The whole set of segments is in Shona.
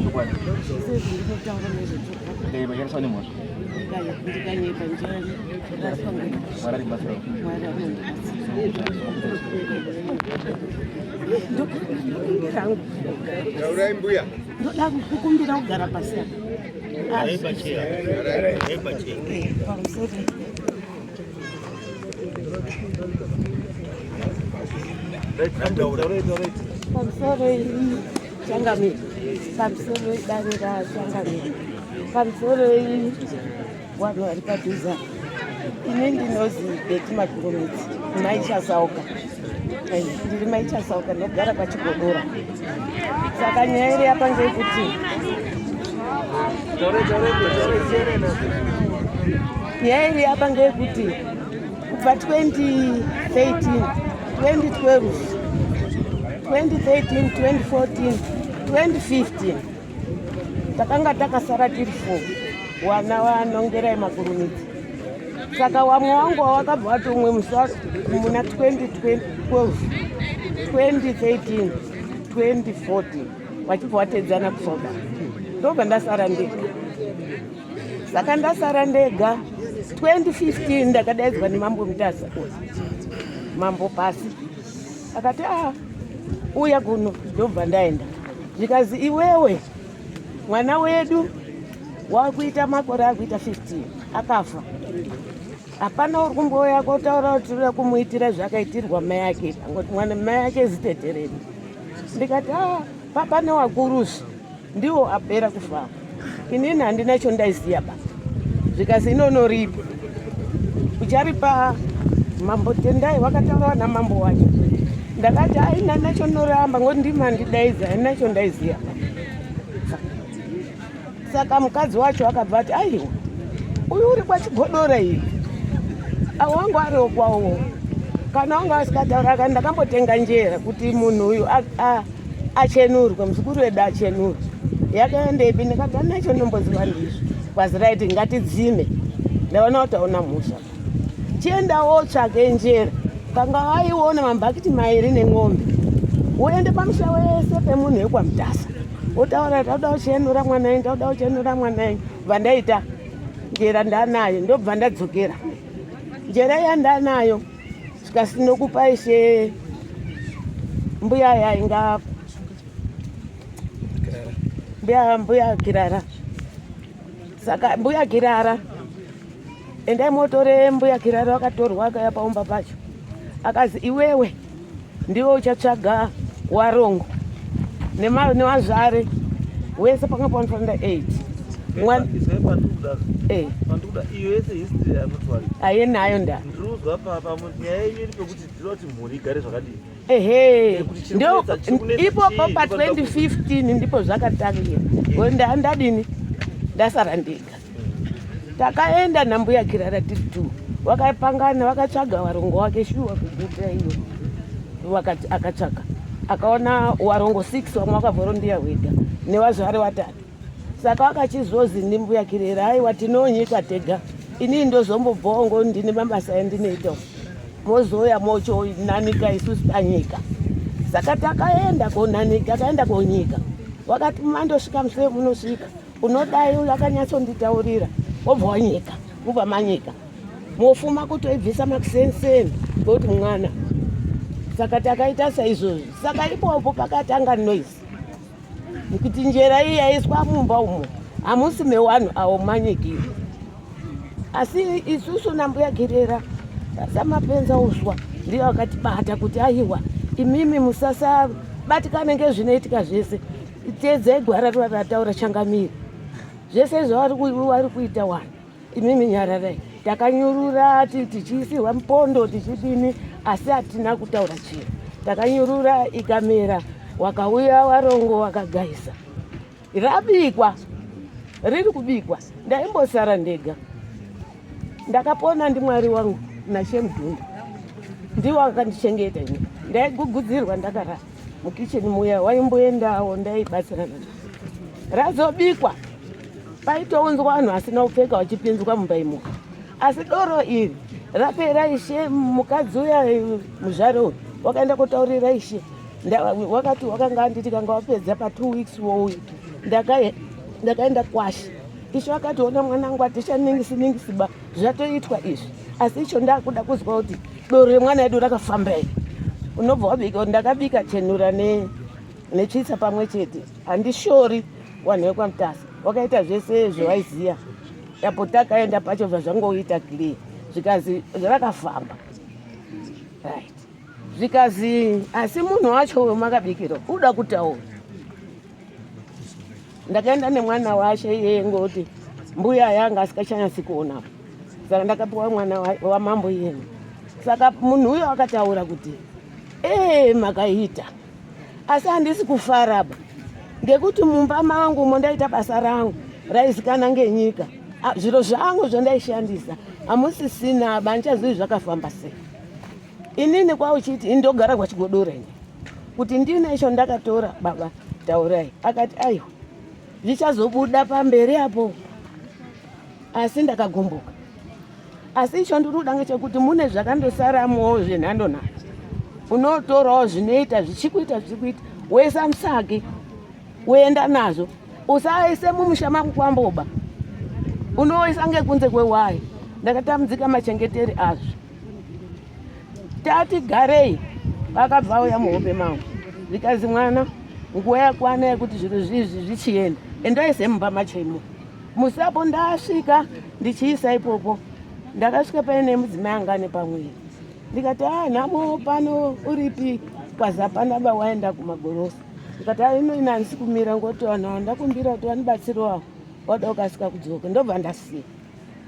chokwadi ndinotaura nezvechokwadi ndaivachariswa nemhosva ndikanyepa njani raswa Mwari batsira Mwari anondibatsira ndoda kukumbira kugara pasi pamusoro changamiri pamusoro dare rachangamiri pamusoro vanhu vari padhuza ine ndinozi Betty Makurumidzi maichasauka ndiri maichasauka ndogara pachigodora saka nyaya iri apa ngekuti nyaya iri apa ngekuti kubva 2013 2012 2013 2014 2015 takanga takasara tiri 4 wana vanongerai Makurumidzi. Saka wamwe wangu wakabva watomwe muna 2012 2013 2014 wachibva watedzana kusoda ndobva ndasara ndega. Saka ndasara ndega 2015 ndakadaidzwa nemambo Mutasa mambo Pasi akati uya kuno ndobva ndaenda zvikazi iwewe mwana wedu wakuita makore akuita 15 akafa hapana uri kumboya kotaura kuti uri kumuitira zvakaitirwa mai yake ngoti mwana mai yake zitetereni ndikati papa newakuruzi ndiwo apera kufa inini handina chondaiziya ba zvikazi inonoripa ucharipa mambo Tendai wakataura namambo wacho ndakati aina nachonoramba ngoti ndima ndidaidza haina chondaiziya. Saka mukadzi wacho akabva ati aiwa uyu uri kwachigodora iyi wangu ariwo kwawo kana wanga asikataura kana ndakambotenga njera kuti munhu uyu achenurwe muzukuru wedu achenurwe yakaenda ipi ndikati nacho nomboziva ndizvo kwazi raiti ngatidzime ndaona kuti auna mhosva chiendawo tsvake njera kanga waiona mabhakiti mairi nemwombe woende pamusha wese pemunhu wekwamutasa wotaura ndauda kuchenura mwanai ndauda kuchenura mwanai vandaita njera ndanayo ndobva ndadzokera njera yandanayo zvikasinokupa ishe mbuya yainga mbuya Kirara. Saka mbuya Kirara endai motore mbuya Kirara wakatorwa akaya paumba pacho akazi iwewe ndiwo uchatsvaga warongo nevazvare wese panga panofanira 8 ayenayo nda ipopo pa 2015 ndipo zvakatangira ndadini ndasara ndega. Takaenda nambuya Kirara tiri 2 wakapangana wakatsvaga warongo wake shuwa kuguta iyo akatsvaga akaona warongo 6 wamwe wakavhorondiya wega nevazvare 3. Saka wakachizozi ndimbuya Kirara aiwa tinonyika tega ini ndozombobvongo ndine mabasa endinoita mozoya mocho nanika isusu tanyika. Saka takaenda konanika kaenda konyika wakati mandosvika musee munosvika unodai uyu akanyatsonditaurira wobva wanyika mubva manyika mofuma kutoibvisa makusenseni ngokuti mwana. Saka takaita saizvozvo. Saka ipopo pakatanga noise nekuti njera iyi yaiswa mumba umo hamusi mewanhu avo manyikiri. Asi isusu nambuya Kirara samapenza uswa ndiyo akatibata kuti aiwa imimi musasabatikane ngezvinoitika zvese teedzai gwara rataura Changamire zvese zvavari kuita wanhu imimi nyararai takanyurura tichiisirwa mupondo tichidini asi hatina kutaura chiro. Takanyurura ikamera wakauya warongo wakagaisa rabikwa riri kubikwa ndaimbosara ndega. Ndakapona ndiMwari wangu naShemdhunda ndiwo akandichengeta ini ndaigugudzirwa ndakarara mukicheni muya waimboendawo ndaibatsirana razobikwa paitounzwa vanhu asina kupfeka wachipinzwa mumba imomo. Asi doro iri rapera ishe mukadzi uya muzvaro wakaenda kutaurira ishe wakati wakanga anditi kanga wapedza pa 2 weeks wouya ndakaenda kwashi. Isho akationa mwanangu atishaningisi ba zvatoitwa izvi, asi icho ndakuda kuzwa kuti doro remwana edu rakafamba ere. Unobva wabika, ndakabika chenura nechitsa pamwe chete. Handishori wanhu wekwamutasa, wakaita zvese zvawaiziya. Apo takaenda pacho zvazvangoita clear, zvikazi rakafamba right. Zvikazi asi munhu wacho wemakabikiro uda kutaura. Ndakaenda nemwana washe iyeye ngoti mbuya yanga asikachanyasi kuona, saka ndakapiwa mwana wa mambo yenu. Saka munhu uyo akataura kuti makaita, asi handisi kufaraba ngekuti mumba mangu mondaita basa rangu raizikana ngenyika. Zviro zvangu zvandaishandisa hamusisina banchazivi zvakafamba sei. Inini kwauchiti indogara kwachigodora ini kuti ndine isho ndakatora baba taurai. Akati aiwa zvichazobuda pamberi apo, asi ndakagumbuka. Asi icho ndinoda ngechekuti mune zvakandosaramowo zvenhando nazo, unotorawo zvinoita zvichikuita woisa musaki woenda nazvo. Usaise mumusha mangu kwamboba, unoisa ngekunze kwewayi. Ndakatambudzika machengetere azvo. Tati garei, akabva auya muhope mangu. Zvikazi mwana, nguva yakwana yekuti zviro zvizvi zvichienda, endaise mumba machemo. Musapo ndasvika ndichiisa ipopo. Ndakasvika paine mudzimai angane pamwiri. Ndikati nhamo pano uripi? Kwazi panaba waenda kumagorosa. Ndikati ino ina handisi kumira ngoti vanhu ndakumbira kuti vanibatsirawo wada ukasika kudzoka. Ndobva ndasiya.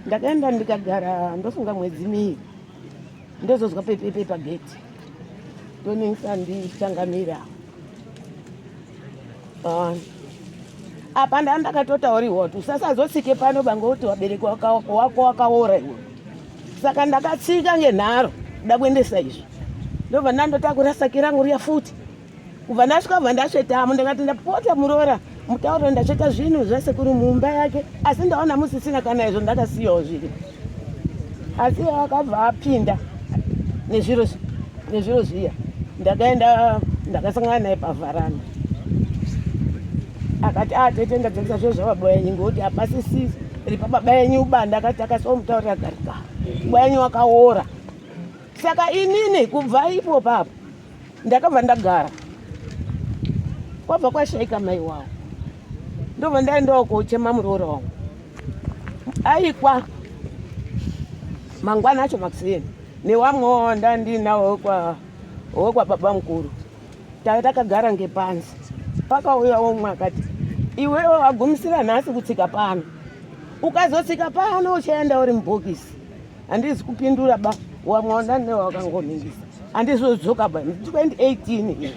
Ndakaenda ndikagara ndofunga mwedzi miiri. Ndozozwa pepepe pageti. Ndoningisa ndichangamira. Apa ndakatotauriwa kuti usasazotsike pano bangoti wabereki wako wakaora iwe. Saka ndakatsika ngenharo kuda kuendesa izvi. Ndobva ndandotakura saki rangu riya futi. Kubva ndasvika bva ndasvetamo ndakati ndapota muroora mutauro ndacheka zvinhu zvasekuru mumba yake, asi ndaona musisina kana izvo ndakasiyawo zviri. Asi akabva apinda nezviro zviya. Ndakaenda ndakasangana naye pavharanda. Akati tete ndadzokisa zviro zvababa yenyu ngekuti hapasisisi ripa baba yenyu ubanda. Akati akasomutaurira garika baba yenyu wakaora. Saka inini kubva ipo papo ndakabva ndagara. Kwabva kwashaika mai wavo, ndobva ndaendawo kochema muroora wangu. Aikwa mangwana acho Makiseni newamwewo ndandinawo wekwa baba mukuru. Takagara ngepanzi. Pakauya umwe akati iwewe wagumisira nhasi kutsika pano, ukazotsika pano uchaenda uri mubhokisi. Handisi kupindura ba, wamwewo ndandinawo wakangoningisa. Handizodzoka ba, 2018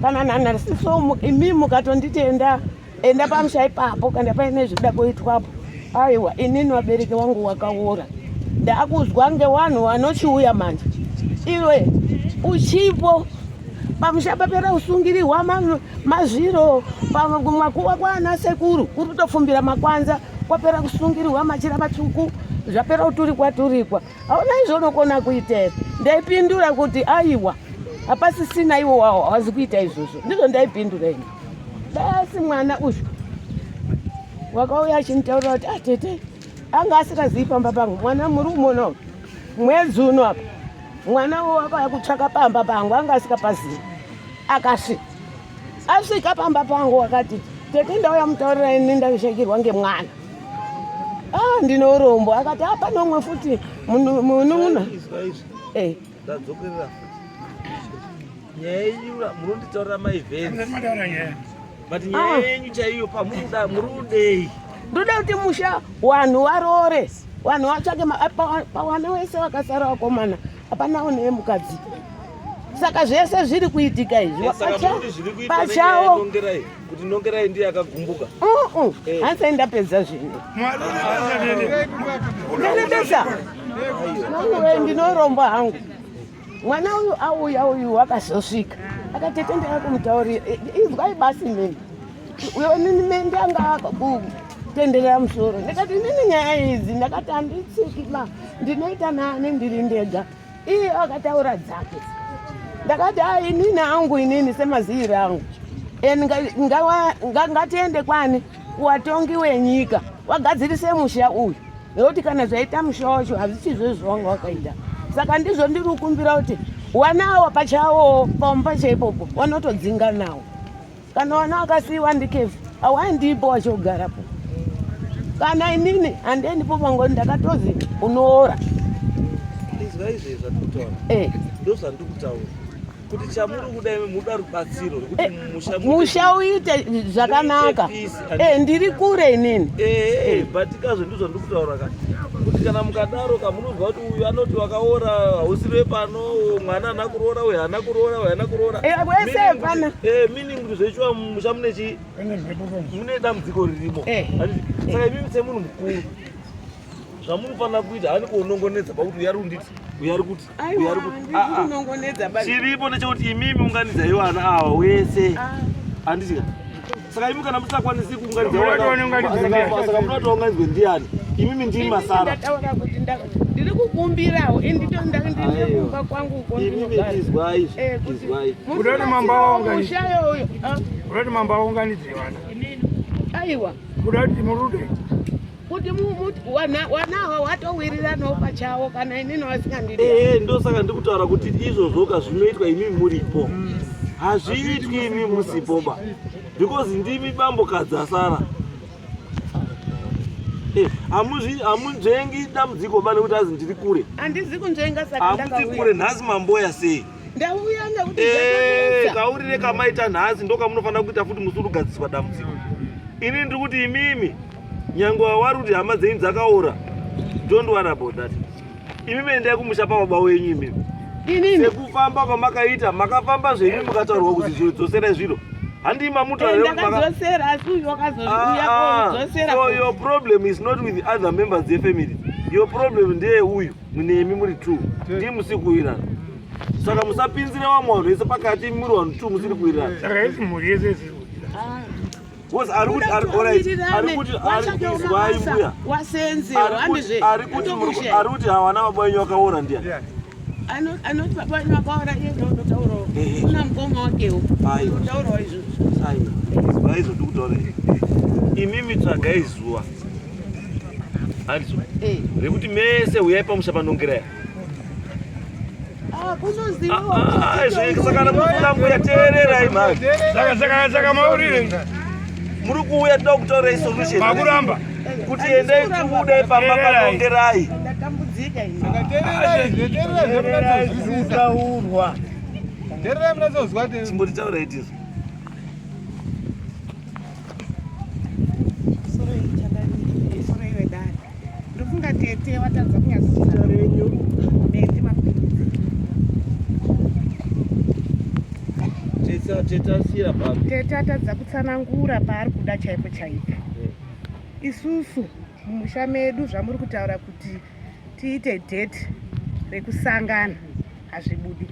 kana nanhasiso imi mukatonditenda enda pamusha ipapo kana paine zvikuda kuitwapo. Aiwa inini wabereki wangu wakaora. Ndakuzwa ngewanhu wanochiuya manje. Iwe uchipo pamusha papera usungirirwa mazviro pamakuwa kwaana sekuru kuri kutofumbira makwanza, kwapera kusungirirwa machira matsvuku, zvapera kuturikwa. Hauna izvonokona kuita. Ndaipindura kuti aiwa hapasisina iwo wazi kuita izvozvo. Ndizvo ndaipindura ini. Basi mwana uyu wakauya achinitaurira kuti tete anga asikazivi pamba pangu. Mwana muri umono mwedzi uno apa mwana wakauya kutsvaka pamba pangu anga asikapazivi. Akasvika asvika pamba pangu akati tete ndauya mutaurira ini ndashekirwa ngemwana. Ndinorombo. Akati hapana umwe futi munun'una. Ndadzokerera nyaya yenyu murunditaurira maivhenzi but nyaya yenyu chaiyo pamurudei. Ndoda kuti musha wanhu warore, wanhu watsvake pawana wese wakasara wakomana hapanawo neye mukadzi. Saka zvese zviri kuitika izvi pachawo kuti nongerai ndiye akagumbuka. Handisai ndapedza zvino ndinodesa nanguwe ndinoromba hangu. Mwana uyu auya uyu wakazosvika akatete ndakumutaurira izwai basi mimi nini ndanga kutenderera musoro. Ndikati nini nyaya idzi ndakati handitsiki ndinoita nani ndiri ndega. Iye akataura dzake. Ndakati inini hangu inini semaziiro angu ngatiende kwani kuwatongi wenyika wagadzirise musha uyu, nekuti kana zvaita musha wacho hazvichizvo wanga wakaita. Saka ndizvo ndiri kukumbira kuti wanawo pachawo pamba chaipopo wanotodzinga nawo. Kana wana wakasiiwa ndikefu hawaendipo wachogarapo. Kana inini handiendipo pangoni ndakatozi unoora. Izwa izvi zvatinotaura ndo zvandiri kutaura kuti chamuri kudai muda rubatsiro rwekuti musha uite zvakanaka. Ndiri kure inini. But ikazvo ndizvo ndiri kutaura kuti kana mukadaro munozwa kuti uyu anoti wakaora hausiri pano, mwana haana kuroora, uyu haana kuroora, uyu haana kuroora. Wese pana. Meaning kuti zvechiwa musha mune chi mune dambudziko ririmo. Saka imimi semunhu mukuru zvamunofanira kuita hani kuunongonedza pakuti uyu ari kunditi uyu ari kuti uyu ari kuti chiripo nechekuti imimi unganidzai vana ava wese handiti. Saka imi kana musingakwanisi kuunganidzasaka munatounganidzwe ndiani? Imimi ndini masara. Ndiri kukumbirawo nditokumba kwangu uko. Imimi izwai izwai kudati mamba waunganidze mushayo kudati mamba waunganidze vana aiwa kudati murude kuti wanawa watowiriranawo pachawo kana inini wasingandidi. Ndo saka ndiri kutaura kuti izvozvoka zvinoitwa imimi muripo hazviitwi imimi musipoba, because ndimi bambokadzi asara. Hamunzvengi dambudziko ba nekuti azi ndiri kure. Handizi kunzvenga saka ndakauya. Hamuti kure nhasi mamboya sei? Ndauya nekuti kaurire kamaita nhasi ndo kamunofanira kuita futi musurugadziswa dambudziko. Ini ndiri kuti imimi nyangwe wari kuti hama dzenyu dzakaora, don't worry about that. Imimi endai kumusha pababa wenyu imimi. Sekufamba kwamakaita makafamba zvenyu mukataurirwa kuti zvodzosera zviro. Handi mamuto ndakadzosera asi uyu wakazouya kudzosera. So your problem is not with other members of the family. Your problem ndeye uyu munemi muri two. Ndi musikuwirana. Saka musapinzire vamwe vanhu vese pakati muri vanhu two musiri kuwirana. saka isi mhuri yese isiri ari kuti hawana baba wenyu vakaora ndiani? Anoti baba wenyu vakaora iye ndotaurawo. Una mukoma wakewo. Ndotaurawo izvozvo. Aizo ndiri kutaura imimi tsvagai zuva handizo rekuti mese uyai pamusha panongerai. Saka namufuna mbuya teererai mani. saka maurire Muri kuuya toda kutaura isolution. makuramba Kuti endai kudai pamba panongerai. Ndatambudzika ini. Zvitaurwa. Chimbotitaura itizo. Soro iwe dada. Ndofunga tete watadza kunyazisa renyu. Tete atadza kutsanangura paari kuda chaipo chaipo. Isusu mumusha medu zvamuri kutaura kuti tiite dheti rekusangana hazvibudi.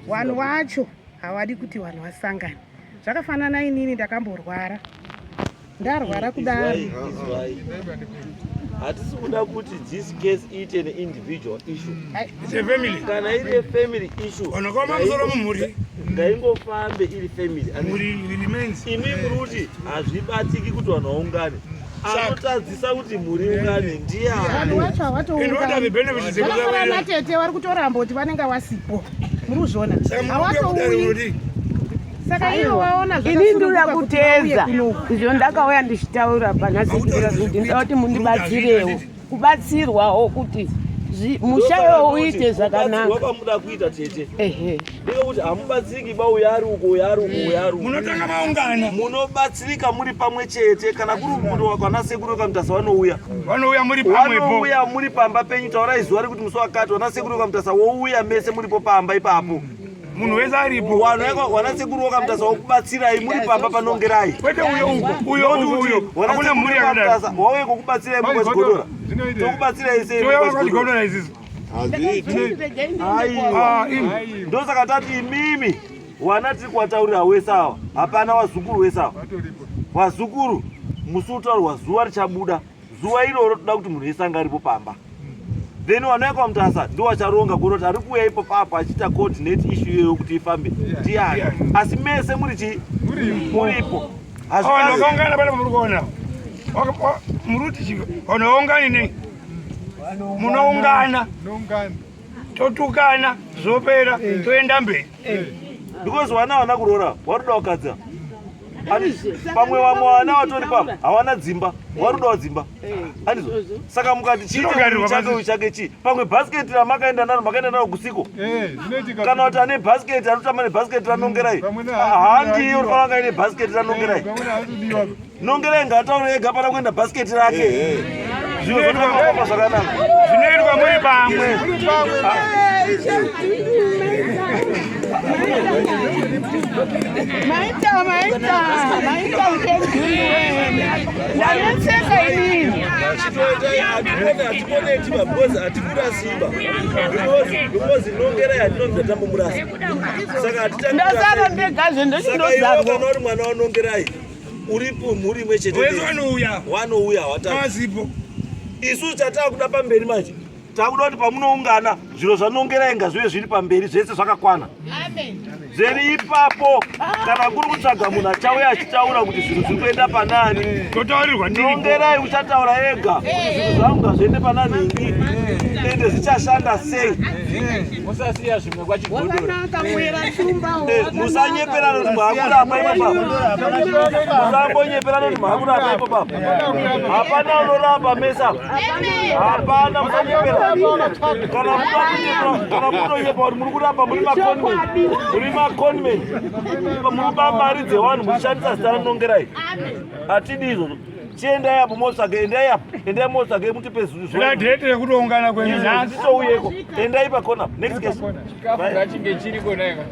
Vanhu vacho havadi kuti vanhu vasangane. Zvakafanana inini ndakamborwara. Ndarwara kudaro. Hatisi kuda kuti this case iite an individual issue. It's a family. Kana iri family issue. Wanokoma musoro mumhuri. Ngaingofambe iri family. Mhuri remains. Imi muri hazvibatiki kuti vanhu vaungane. Anotadzisa kuti mhuri ungane ndiani? Vanhu vacho havatoungana. Zvakafanana tete vari kutoramba kuti vanenge vasipo. Muri kuzviona. Havatouyi. Saka ivo vaona ini ndinoda kuteedza izvo ndakauya ndichitaura panhasiira kuti ndoda kuti mundibatsirewo kubatsirwawo kuti mushayo uite zvakanaka. Wakamuda kuita tete. Ndiko kuti hamubatsiriki ba uyu ari uko uyu ari uko uyu ari uko. Munotanga maungana. Munobatsirika muri pamwe chete kana kuri kuti kana sekuru kamutasa vanouya. Vanouya muri pamwe po. Vanouya muri pamba penyu taurai zuva rekuti musi wakati wana sekuru kamutasa wouya mese muripo pamba ipapo. Munhu wese aripo. Wana sekuru wakamutasa wokubatsirai muri pamba panongerai. Kwete uyo. Hakuna mhuri yakadaro. Wauye kukubatsirai mukachigodora. Tokubatsirai sei mukachigodora izisi. Ndosaka tati imimi wana tiri kuwataurira wese ava hapana wazukuru wese ava. Wazukuru musi utaurwa zuva richabuda. Zuva iroro toda kuti munhu wese anga aripo pamba. then wanoekwa mutasa ndo wacharonga kuona kuti ari kuuya ipo papa achiita coordinate issue iyoyo kuti ifambe ndiani, asi mese muripo vakaungana pano muri kuona muruti unoungana munoungana totukana zopera toenda mberi because vana kurora varuda wakadza pamwe vamwe vana vatori papa havana dzimba varudawo dzimba andizo saka mukati chiitechake chii pamwe bhasiketi ramakaenda naro makaenda naro kusiko kana kuti ane bhasiketi anotamba nebhasiketi ranongerai handiyo unofanira kaine bhasiketi ranongerai nongerai ngataure ega pana kuenda bhasiketi rake zviro zvinoamba zvakanaka zvinoitwa muri pamwe maita wanetseka inini hatiponeti mabhozi hatikura simba because nongerai hatinonzatambo murasa saka ndasara ndegazve ndochindozako kana uri mwana wanongerai uripo muri imwe chete wanouya watazipo isu chatakuda pamberi manje takuda kuti pamunoungana zviro zvanongerai ngazvive zviri pamberi zvese zvakakwana zveri ipapo kana kuri kutsvaga munhu achauya achitaura kuti zvinhu zviri kuenda panani nongerai uchataura ega kuti zvinhu zvangu ngazviende pananhingi ende zvichashanda sei musasiya zvimwe kwachigodora musanyeperana kuti muhakurapa ipo papa musambonyeperana kuti muhakurapa ipo papa hapana unorapa mesa hapana musanyepera kana munoyepa kuti muri kurapa muri maconment munoba mari dzevanhu muchishandisa zita ranongerai hatidi izvozvo chiendai apo motsvage endai motsvage mutipe zvadhete rekutoungana kwenyu nhasi touyeko endai pakona next case chikafu ngachinge chiriko naika